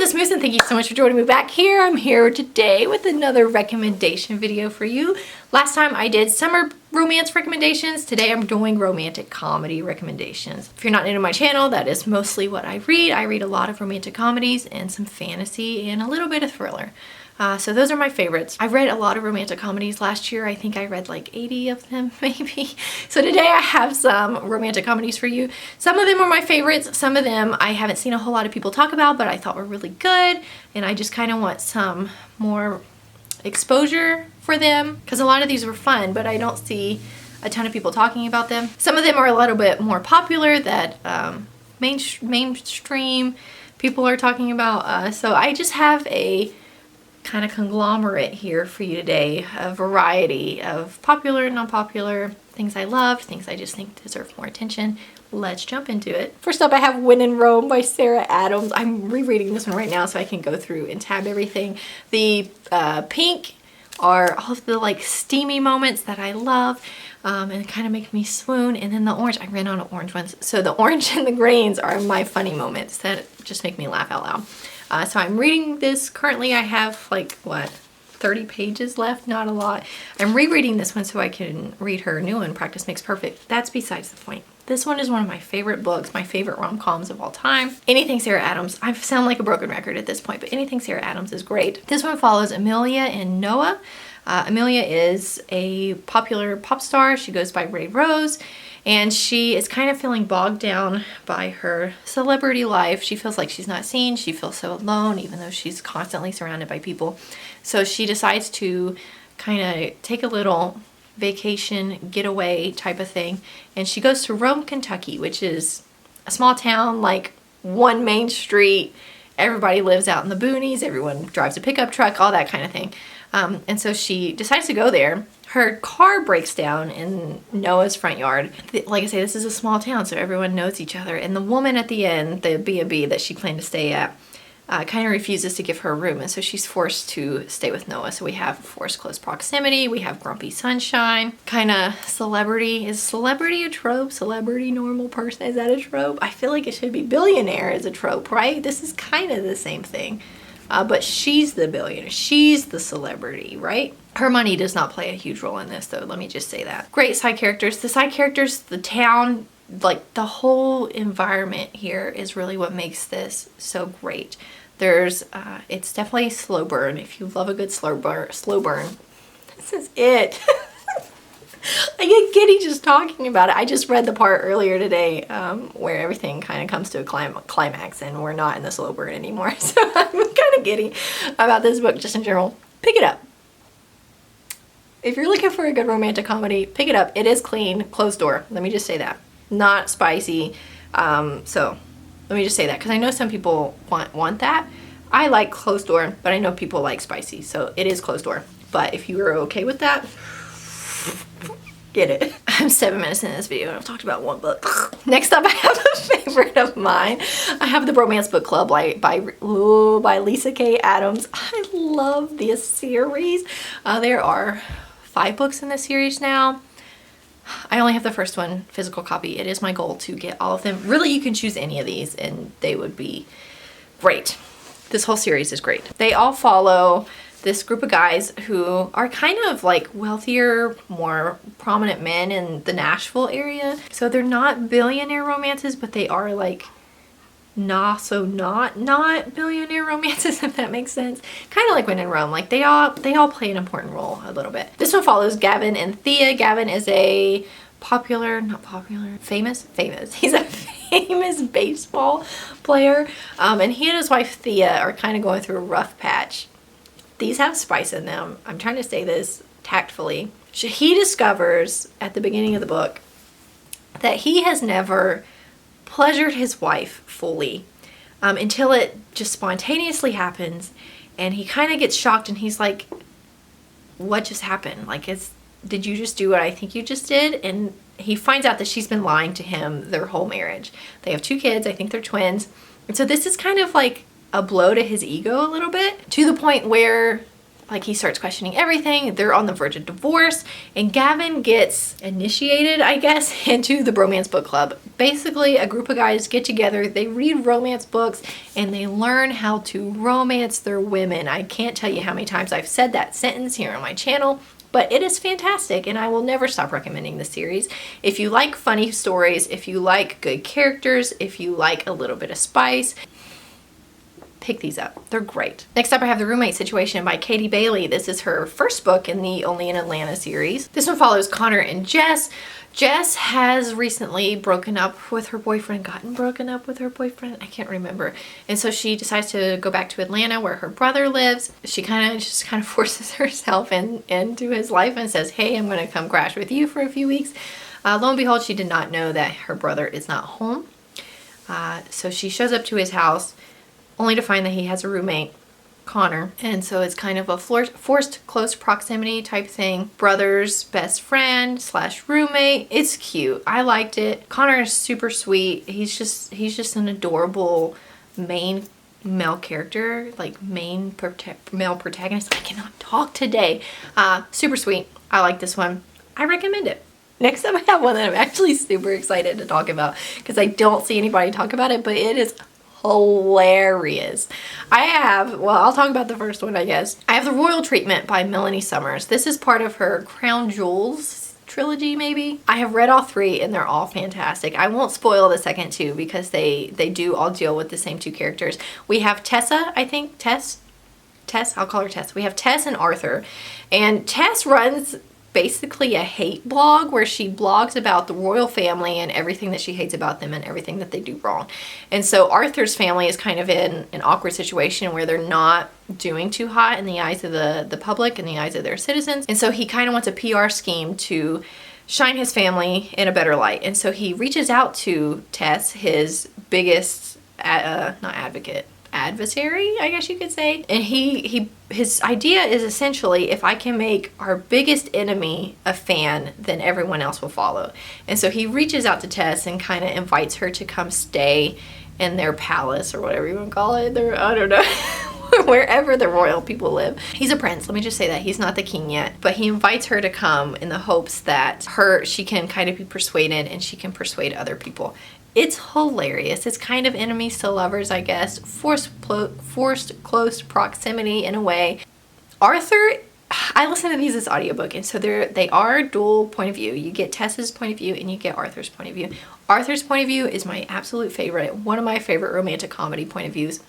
Miss Moose, and thank you so much for joining me back here. I'm here today with another recommendation video for you. Last time I did summer romance recommendations. Today I'm doing romantic comedy recommendations. If you're not new to my channel, that is mostly what I read. I read a lot of romantic comedies and some fantasy and a little bit of thriller. So those are my favorites. I read a lot of romantic comedies last year. I think I read like 80 of them maybe. So today I have some romantic comedies for you. Some of them are my favorites. Some of them I haven't seen a whole lot of people talk about, but I thought were really good. And I just kind of want some more exposure for them because a lot of these were fun, but I don't see a ton of people talking about them. Some of them are a little bit more popular that mainstream people are talking about. So I just have a kind of conglomerate here for you today, a variety of popular and non-popular, things I loved, things I just think deserve more attention. Let's jump into it. First up, I have When in Rome by Sarah Adams. I'm rereading this one right now so I can go through and tab everything. The pink are all of the like steamy moments that I love and kind of make me swoon, and then the orange, I ran out of orange ones, so the orange and the greens are my funny moments that just make me laugh out loud. So I'm reading this currently. I have like, what, 30 pages left? Not a lot. I'm rereading this one so I can read her new one, Practice Makes Perfect. That's besides the point. This one is one of my favorite books, my favorite rom-coms of all time. Anything Sarah Adams, I sound like a broken record at this point, but anything Sarah Adams is great. This one follows Amelia and Noah. Amelia is a popular pop star. She goes by Ray Rose. And she is kind of feeling bogged down by her celebrity life. She feels like she's not seen. She feels so alone, even though she's constantly surrounded by people. So she decides to kind of take a little vacation, getaway type of thing. And she goes to Rome, Kentucky, which is a small town, like one main street. Everybody lives out in the boonies. Everyone drives a pickup truck, all that kind of thing. And so she decides to go there. Her car breaks down in Noah's front yard. Like I say, this is a small town, so everyone knows each other. And the woman at the end, the B&B that she planned to stay at, kind of refuses to give her a room. And so she's forced to stay with Noah. So we have forced close proximity. We have grumpy sunshine. Kind of celebrity. Is celebrity a trope? Celebrity, normal person, is that a trope? I feel like it should be billionaire is a trope, right? This is kind of the same thing. But she's the billionaire. She's the celebrity, right? Her money does not play a huge role in this, though. Let me just say that. Great side characters. The side characters, the town, like the whole environment here is really what makes this so great. There's, it's definitely a slow burn. If you love a good slow burn, this is it. I get giddy just talking about it. I just read the part earlier today where everything kind of comes to a climax and we're not in the slow burn anymore. So I'm kind of giddy about this book just in general. Pick it up. If you're looking for a good romantic comedy, pick it up. It is clean, closed door. Let me just say that. Not spicy. So let me just say that because I know some people want that. I like closed door, but I know people like spicy. So it is closed door. But if you are okay with that, get it. I'm 7 minutes into this video and I've talked about one book. Next up, I have a favorite of mine. I have the Bromance Bookclub by Lyssa K. Adams. I love this series. There are 5 books in this series now. I only have the first one, physical copy. It is my goal to get all of them. Really, you can choose any of these and they would be great. This whole series is great. They all follow this group of guys who are kind of like wealthier, more prominent men in the Nashville area. So they're not billionaire romances, but they are like not billionaire romances, if that makes sense. Kind of like When in Rome. Like they all play an important role a little bit. This one follows Gavin and Thea. Gavin is a famous. He's a famous baseball player. And he and his wife Thea are kind of going through a rough patch. These have spice in them. I'm trying to say this tactfully. He discovers at the beginning of the book that he has never pleasured his wife fully until it just spontaneously happens, and he kind of gets shocked and he's like, what just happened? Like, did you just do what I think you just did? And he finds out that she's been lying to him their whole marriage. They have 2 kids. I think they're twins. And so this is kind of like a blow to his ego a little bit, to the point where Like, he starts questioning everything. They're on the verge of divorce, and Gavin gets initiated, I guess, into the Bromance book club. Basically, a group of guys get together, they read romance books, and they learn how to romance their women. I can't tell you how many times I've said that sentence here on my channel, but it is fantastic, and I will never stop recommending the series. If you like funny stories, if you like good characters, if you like a little bit of spice, pick these up. They're great. Next up, I have The Roommate Situation by Katie Bailey. This is her first book in the Only in Atlanta series. This one follows Connor and Jess. Jess has recently gotten broken up with her boyfriend. I can't remember. And so she decides to go back to Atlanta where her brother lives. She kind of forces herself into his life and says, hey, I'm going to come crash with you for a few weeks. Lo and behold, she did not know that her brother is not home. So she shows up to his house, only to find that he has a roommate, Connor. And so it's kind of a forced close proximity type thing. Brother's best friend / roommate. It's cute. I liked it. Connor is super sweet. He's just an adorable main male character, like main male protagonist. I cannot talk today. Super sweet. I like this one. I recommend it. Next up, I have one that I'm actually super excited to talk about because I don't see anybody talk about it, but it is hilarious. I'll talk about the first one, I guess. I have The Royal Treatment by Melanie Summers. This is part of her Crown Jewels trilogy, maybe. I have read all three and they're all fantastic. I won't spoil the second two because they do all deal with the same two characters. We have Tessa, I think. Tess, I'll call her Tess. We have Tess and Arthur. And Tess runs basically a hate blog where she blogs about the royal family and everything that she hates about them and everything that they do wrong. And so Arthur's family is kind of in an awkward situation where they're not doing too hot in the eyes of the public, in the eyes of their citizens. And so he kind of wants a PR scheme to shine his family in a better light. And so he reaches out to Tess, his biggest, adversary, I guess you could say. And his idea is essentially, if I can make our biggest enemy a fan, then everyone else will follow. And so he reaches out to Tess and kind of invites her to come stay in their palace or whatever you want to call it. I don't know. Wherever the royal people live. He's a prince, let me just say that. He's not the king yet, but he invites her to come in the hopes that she can kind of be persuaded and she can persuade other people. It's hilarious. It's kind of enemies to lovers, I guess. Forced close proximity in a way. Arthur, I listen to these as audiobook, and so they are dual point of view. You get Tessa's point of view and you get Arthur's point of view. Arthur's point of view is my absolute favorite, one of my favorite romantic comedy point of views.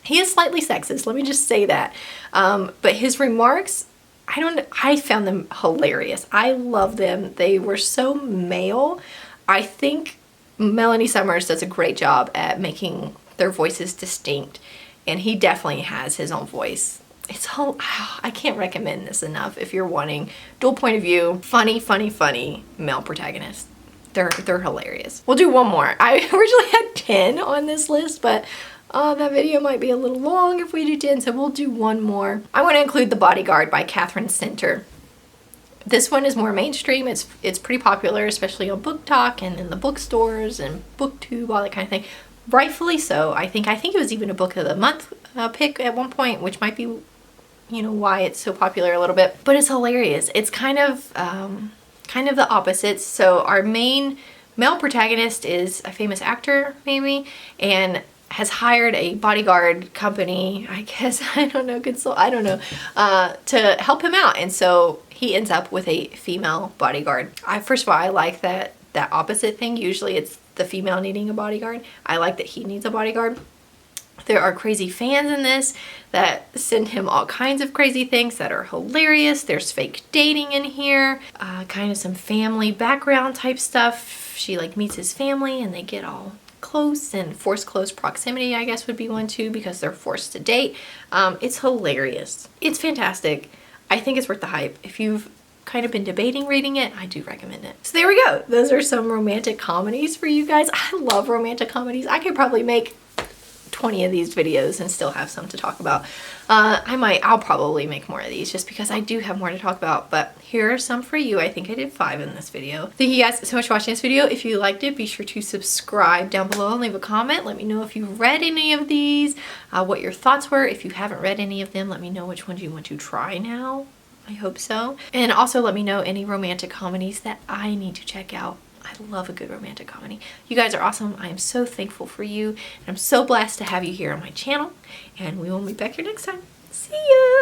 He is slightly sexist, let me just say that. But his remarks, I found them hilarious. I love them. They were so male. I think Melanie Summers does a great job at making their voices distinct, and he definitely has his own voice. I can't recommend this enough if you're wanting dual point of view, funny male protagonists. They're hilarious. We'll do one more. I originally had 10 on this list, but that video might be a little long if we do 10, so we'll do one more. I want to include The Bodyguard by Katherine. This one is more mainstream. It's pretty popular, especially on Book Talk and in the bookstores and Booktube, all that kind of thing. Rightfully so. I think it was even a book of the month pick at one point, which might be, why it's so popular a little bit. But it's hilarious. It's kind of the opposites. So our main male protagonist is a famous actor, maybe, and has hired a bodyguard company, I guess, to help him out. And so he ends up with a female bodyguard. First of all, I like that opposite thing. Usually it's the female needing a bodyguard. I like that he needs a bodyguard. There are crazy fans in this that send him all kinds of crazy things that are hilarious. There's fake dating in here, kind of some family background type stuff. She meets his family and they get all close, and forced close proximity, I guess, would be one too, because they're forced to date. It's hilarious. It's fantastic. I think it's worth the hype. If you've kind of been debating reading it, I do recommend it. So there we go. Those are some romantic comedies for you guys. I love romantic comedies. I could probably make 20 of these videos and still have some to talk about. I'll probably make more of these just because I do have more to talk about, but here are some for you. I think I did 5 in this video. Thank you guys so much for watching this video. If you liked it, be sure to subscribe down below and leave a comment. Let me know if you read any of these, what your thoughts were. If you haven't read any of them, let me know which ones you want to try now. I hope so. And also let me know any romantic comedies that I need to check out. I love a good romantic comedy. You guys are awesome. I am so thankful for you. And I'm so blessed to have you here on my channel. And we will meet back here next time. See ya!